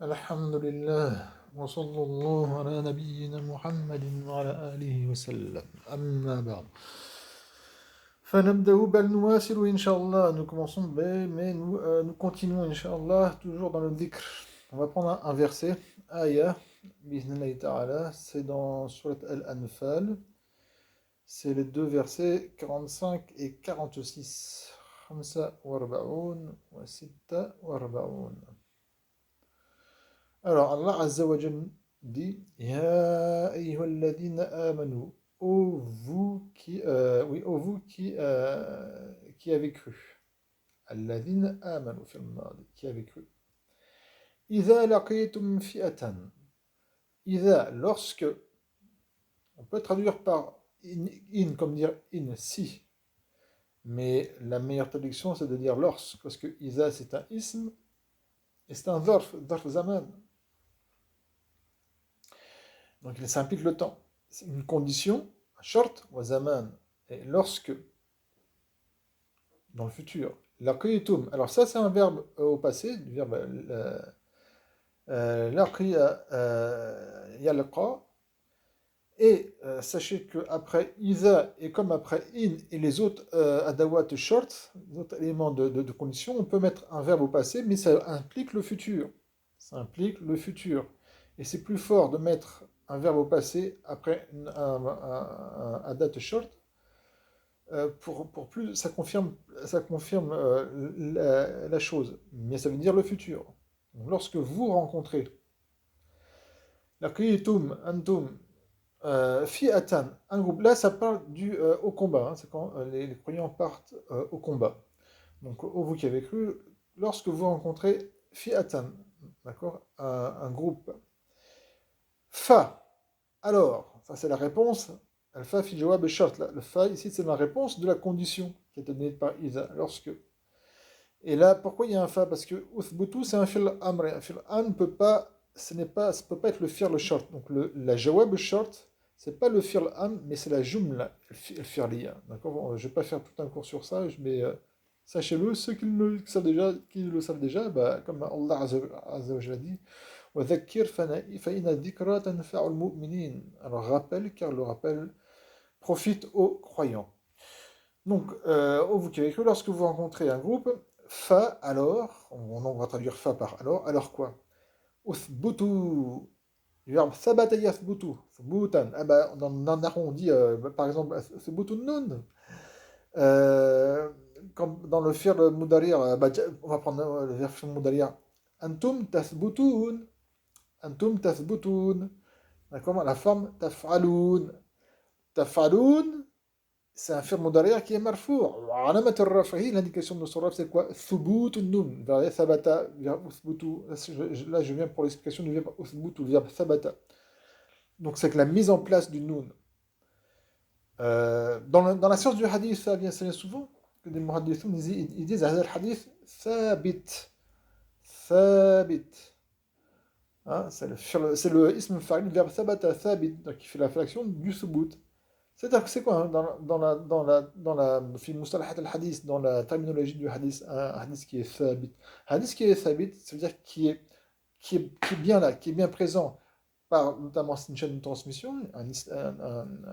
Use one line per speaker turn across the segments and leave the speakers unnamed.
الحمد لله وصلى الله على نبينا محمد وعلى آله وسلم أما بعد فنبدأ بل نواصل إن شاء الله. Nous commençons mais nous continuons إن شاء الله toujours dans le dhikr. On va prendre un verset ayah بإذن ta'ala, c'est dans Surat Al-Anfal, c'est les deux versets 45 et 46. 45 و 46. Alors, Allah Azza wa Jal dit Ya ayyuhalladhina amanu, ô vous qui, oui, ô vous qui avez cru. Alladhina amanu fil madi, qui avez cru. Idha laqitum fi'atan. Idha, lorsque, on peut traduire par in comme dire in, si. Mais la meilleure traduction, c'est de dire lorsque, parce que idha, c'est un ism, et c'est un dharf zaman. Donc ça implique le temps. C'est une condition, un short ou un zaman. Et lorsque, dans le futur, laqitum, alors ça c'est un verbe au passé, du verbe laqiya yalqa. Et sachez qu'après iza et comme après in et les autres adawat short, les autres éléments de condition, on peut mettre un verbe au passé, mais ça implique le futur. Ça implique le futur. Et c'est plus fort de mettre un verbe au passé après un adat short pour plus, ça confirme la chose. Mais ça veut dire le futur. Donc, lorsque vous rencontrez laqitum antum fi'atan, un groupe. Là, ça parle au combat. Hein, c'est quand les croyants partent au combat. Donc, vous qui avez cru, lorsque vous rencontrez fi'atan, d'accord, un groupe. Fa, alors, ça c'est la réponse. Al-fa fi jawab shart. Le fa, ici, c'est la réponse de la condition qui est donnée par Isa. Lorsque. Et là, pourquoi il y a un fa? Parce que uthbutu, c'est un fil amr. Un fil amr ne peut pas, ça peut pas être le fi'l shart. Donc, la jawab shart, c'est pas le fi'l am, mais c'est la jumla, le fi'liya. D'accord? Je vais pas faire tout un cours sur ça, mais sachez-le, ceux qui le savent déjà, bah, comme Allah Azza wa Jalla dit, وَذَكِّرْ فَإِنَّ الذِّكْرَى تَنْفَعُ الْمُؤْمِنِينَ. Alors rappelle, car le rappel profite aux croyants. Donc, vous qui avez cru, lorsque vous rencontrez un groupe, fa alors, on va traduire fa par alors quoi? Uthbutu, du verbe thabata yathbutu, thubutan. Ah bah, dans le Nahwu, on dit, par exemple, thubutu nun. Euh, Comme dans le fi'l mudari', bah, on va prendre le verbe fi'l mudari'. Antum tathbutun. Antum tathbutun. D'accord? La forme taf'alun. Taf'alun, c'est un fi'l mudari' qui est marfou'. Alamat al-raf'i, l'indication de son raf, c'est quoi? Thubut nun. Verbe thabata, verbe uthbutu. Là, je viens pour l'explication du verbe uthbutu, le verbe thabata. Donc, c'est que la mise en place du nun. Dans la science du hadith, ça vient souvent que des muhaddithun, ils disent هذا الحديث ثابت. ثابت. Hein, c'est le ism fa'il, le verbe thabata, thabit, donc qui fait la flexion du subut. C'est-à-dire que c'est quoi hein, dans la fi mustalahat al-hadith, dans la terminologie du hadith, un hadith qui est thabit. Un hadith qui est thabit, ça veut dire qui est bien là, qui est bien présent par notamment une chaîne de transmission, un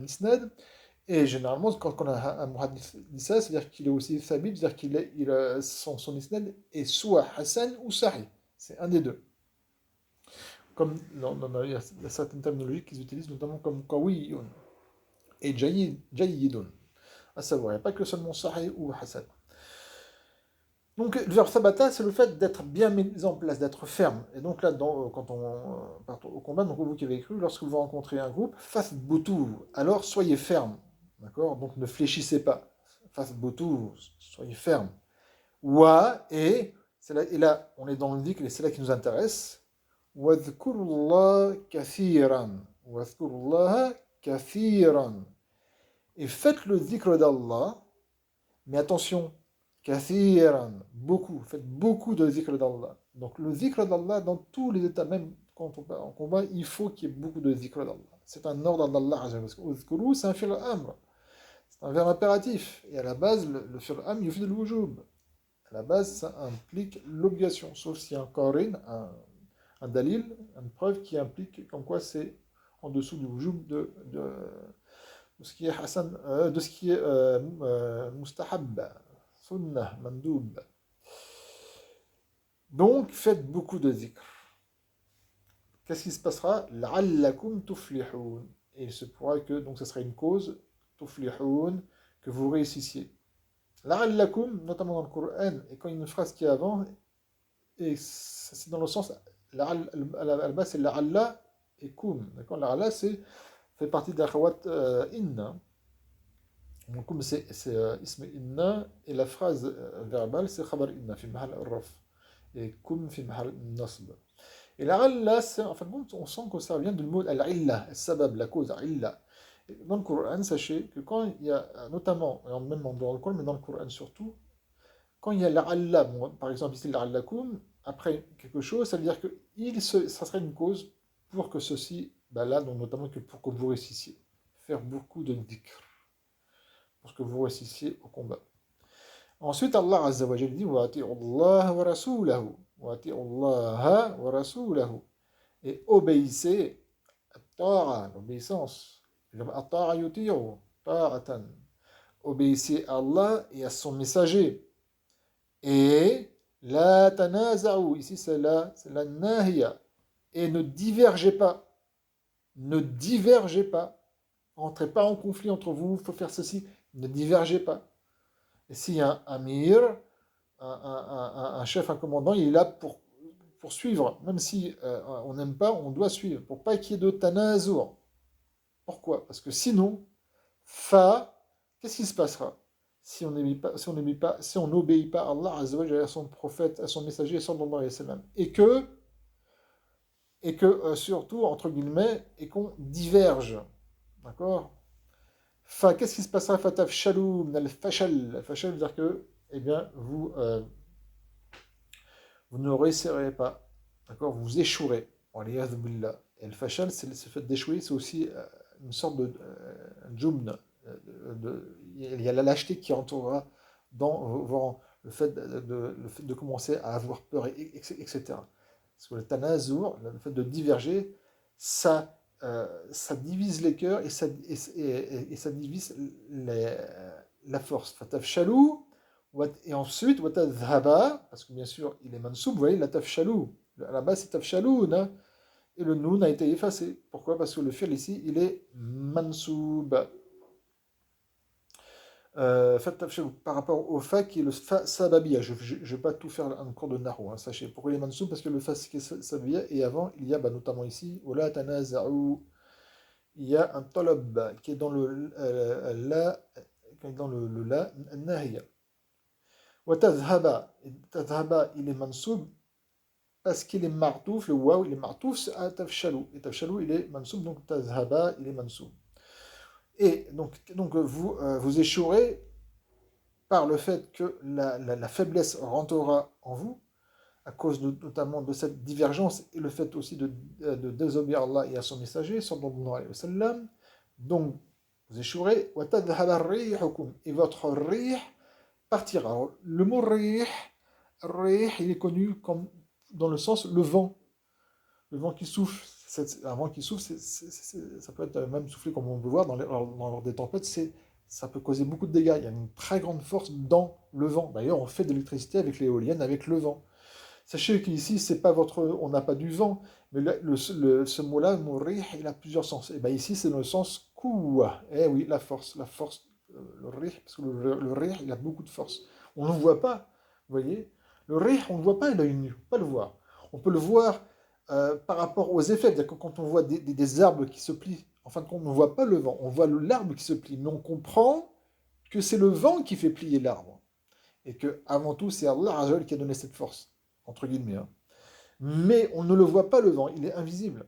isnad. Et généralement, quand on a un muhaddith ça, c'est-à-dire qu'il est aussi thabit, c'est-à-dire son isnad est soit hasan ou sahih. C'est un des deux. Comme il y a certaines terminologies qu'ils utilisent, notamment comme qawiyun et jayyidun. À savoir, il n'y a pas que seulement sahih ou hasan. Donc, le verbe sabata, c'est le fait d'être bien mis en place, d'être ferme. Et donc là, quand on part au combat, donc vous qui avez cru, lorsque vous rencontrez un groupe, fathbutu, alors soyez ferme. D'accord? Donc ne fléchissez pas. Fathbutu, soyez ferme. Wa, et là, on est dans le dhikr, et c'est là qui nous intéresse. Wadhkurullah kathiran. Wadhkurullah kathiran. Et faites le dhikr d'Allah, mais attention, kathiran, beaucoup, faites beaucoup de dhikr d'Allah. Donc le dhikr d'Allah dans tous les états, même quand on part en combat, il faut qu'il y ait beaucoup de dhikr d'Allah. C'est un ordre d'Allah, parce que udhkuru, c'est un fi'l amr, c'est un verbe impératif. Et à la base, le fi'l amr, yufid al-wujub. À la base, ça implique l'obligation, sauf s'il y a un qarin, un dalil, une preuve qui implique comme quoi c'est en dessous du wujub de ce qui est hasan, de ce qui est mustahab, sunnah, mandoub. Donc, faites beaucoup de dhikr. Qu'est-ce qui se passera? La'allakum tuflihun. Et il se pourra que, donc, ce sera une cause, tuflihun, que vous réussissiez. La'allakum, notamment dans le Coran, et quand il y a une phrase qui est avant, et c'est dans le sens, à la base, c'est la'alla et kum. D'accord? La'alla, fait partie de l'akhawat inna. Donc, kum, c'est ism inna, et la phrase verbale, c'est khabar inna, fi mahal raf. Et kum, fi mahal nasb. Et la Allah, en fin de compte, on sent que ça vient du mot al-illa, al-sabab, la cause, illa. Dans le Coran, sachez que quand il y a, notamment, même dans le Coran, mais dans le Coran surtout, quand il y a la bon, par exemple ici la'allakum, après quelque chose, ça veut dire que ça serait une cause pour que ceci, ben là, donc notamment pour que vous réussissiez. Faire beaucoup de dhikr, pour que vous réussissiez au combat. Ensuite, Allah Azza wa Jalla dit wa ati'u Allah wa rasulahu. Wa ati'u Allah wa rasulahu. Et obéissez, ta'a, l'obéissance. Ta'a yuti'u, ta'atan. Obéissez à Allah et à son messager. Et la tanaza'u, ici c'est la nahiya. Et ne divergez pas. Ne divergez pas. Entrez pas en conflit entre vous, il faut faire ceci. Ne divergez pas. Et s'il y a un amir, un chef, un commandant, il est là pour suivre. Même si on n'aime pas, on doit suivre. Pour pas qu'il y ait de tanazur. Pourquoi? Parce que sinon, qu'est-ce qui se passera si on n'obéit pas, si on n'obéit pas à Allah Azza wa Jalla, à son prophète, à son messager, sallallahu alayhi wa sallam, et que surtout, entre guillemets, et qu'on diverge. D'accord? Qu'est-ce qui se passera? Fataf shalou min al-fashal. Fashal veut dire que, eh bien, vous ne réussirez pas. D'accord? Vous échouerez. Et le fashal, c'est le fait d'échouer, c'est aussi une sorte de jubn. Il y a la lâcheté qui entourera dans le fait de commencer à avoir peur, etc. Parce que le tanazur, le fait de diverger, ça divise les cœurs et ça divise la force. Fatafshalou, et ensuite, watadhaba, parce que bien sûr, il est mansoub, vous voyez, la tafshalou. À la base, c'est tafshaloun, hein, et le noun a été effacé. Pourquoi? Parce que le fi'l ici, il est mansoub. Par rapport au fa qui est le fa sababia, je ne vais pas tout faire en cours de nahu, hein, sachez. Pourquoi il est mansoub? Parce que le fa qui est sababia, et avant, il y a notamment ici, Ola tanaza'u, il y a un talab qui est dans le la, qui est dans le la, nahiya. Wa tadhhaba, tadhhaba, il est mansoub parce qu'il est martouf, le waw, il est martouf, c'est à tafshalou. Et tafshalou, il est mansoub, donc tadhhaba, il est mansoub. Et donc vous échouerez par le fait que la faiblesse rentrera en vous, à cause notamment de cette divergence et le fait aussi de désobéir à Allah et à son messager, sallallahu alayhi wa sallam. Donc, vous échouerez. Et votre rih partira. Alors, le mot rih, il est connu comme dans le sens le vent. Le vent qui souffle. Un vent qui souffle, ça peut être même soufflé comme on peut voir lors des tempêtes. Ça peut causer beaucoup de dégâts. Il y a une très grande force dans le vent. D'ailleurs, on fait de l'électricité avec l'éolienne, avec le vent. Sachez qu'ici, on n'a pas du vent, mais ce mot-là, mourir, il a plusieurs sens. Et bien ici, c'est dans le sens kouwa. Eh oui, la force, le rih, parce que le rih, il a beaucoup de force. On ne le voit pas, vous voyez. Le rih, on ne le voit pas à l'œil nu, on peut pas le voir. On peut le voir par rapport aux effets, c'est-à-dire que quand on voit des arbres qui se plient, en fin de compte, on ne voit pas le vent, on voit l'arbre qui se plie, mais on comprend que c'est le vent qui fait plier l'arbre. Et que, avant tout, c'est Allah Azza qui a donné cette force. Entre guillemets. Hein. Mais on ne le voit pas le vent, il est invisible.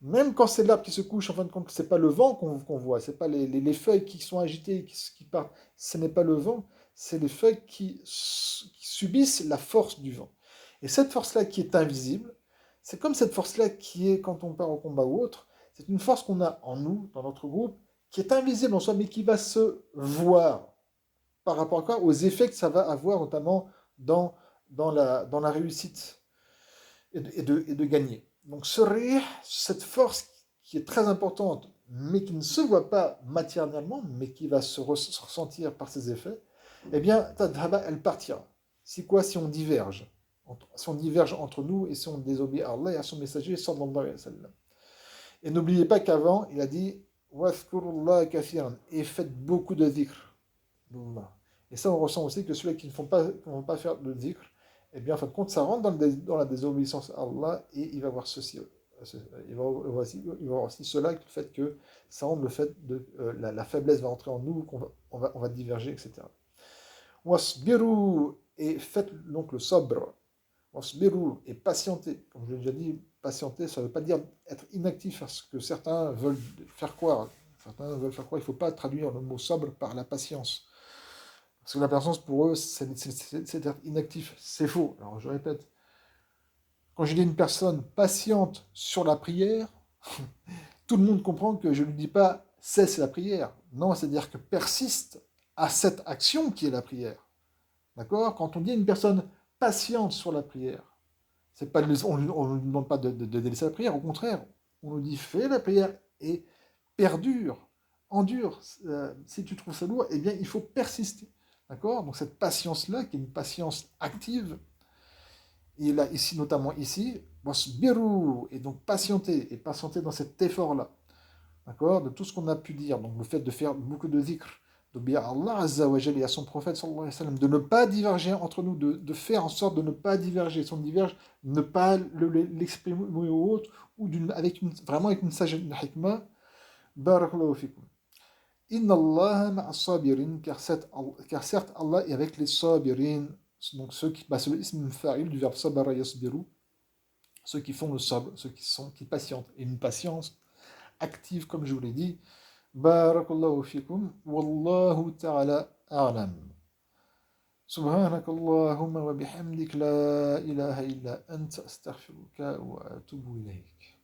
Même quand c'est l'arbre qui se couche, en fin de compte, c'est pas le vent qu'on voit, c'est pas les feuilles qui sont agitées, qui partent, ce n'est pas le vent, c'est les feuilles qui subissent la force du vent. Et cette force-là qui est invisible, c'est comme cette force-là qui est, quand on part au combat ou autre, c'est une force qu'on a en nous, dans notre groupe, qui est invisible en soi, mais qui va se voir par rapport à quoi? Aux effets que ça va avoir, notamment dans la réussite. et de gagner. Donc ce rih, cette force qui est très importante, mais qui ne se voit pas matériellement, mais qui va se ressentir par ses effets, eh bien, tadhaba, elle partira. C'est quoi si on diverge? Si on diverge entre nous et si on désobéit à Allah et à son messager, sallallahu alayhi wa sallam. Et n'oubliez pas qu'avant, il a dit Wathkurullah kathiran, et faites beaucoup de dhikr d'Allah. Et ça, on ressent aussi que ceux qui ne vont pas faire de dhikr, eh bien, en fin de compte, ça rentre dans la désobéissance à Allah et il va voir ceci. Il va voir aussi cela, le fait que ça rend le fait de la faiblesse va entrer en nous, on va diverger, etc. Wasbiru, et faites donc le sabr. Wasbiru, et patienter. Comme je l'ai déjà dit, patienter, ça ne veut pas dire être inactif, parce que certains veulent faire croire. Certains veulent faire croire, il ne faut pas traduire le mot sabr par la patience. Parce que la patience, pour eux, c'est être inactif. C'est faux. Alors, je répète, quand je dis une personne patiente sur la prière, tout le monde comprend que je ne lui dis pas cesse la prière. Non, c'est-à-dire que persiste à cette action qui est la prière. D'accord? Quand on dit à une personne patiente sur la prière, c'est pas, on ne lui demande pas de délaisser la prière, au contraire, on nous dit fais la prière et perdure, endure. Si tu trouves ça lourd, eh bien il faut persister. D'accord? Donc cette patience-là, qui est une patience active, et là, ici, notamment ici, wasbiru, et donc patienter, et patienter dans cet effort-là. D'accord? De tout ce qu'on a pu dire, donc le fait de faire beaucoup de dhikr, d'obéir à Allah Azza wa Jalla et à son prophète sallallahu alayhi wa sallam, de ne pas diverger entre nous, de faire en sorte de ne pas diverger. Si on diverge, ne pas l'exprimer au autre, ou vraiment avec une sagesse, une hikmah. Barakallahu fikum. Inna Allah ma'a sabirin, car certes Allah est avec les sabirin, donc ceux qui, c'est le ism fa'il du verbe sabara yasbiru, ceux qui font le sabr, qui patientent, et une patience active, comme je vous l'ai dit. Barakallahu fikum, wallahu ta'ala a'lam. سبحانك اللهم وبحمدك لا إله إلا أنت أستغفرك وأتوب إليك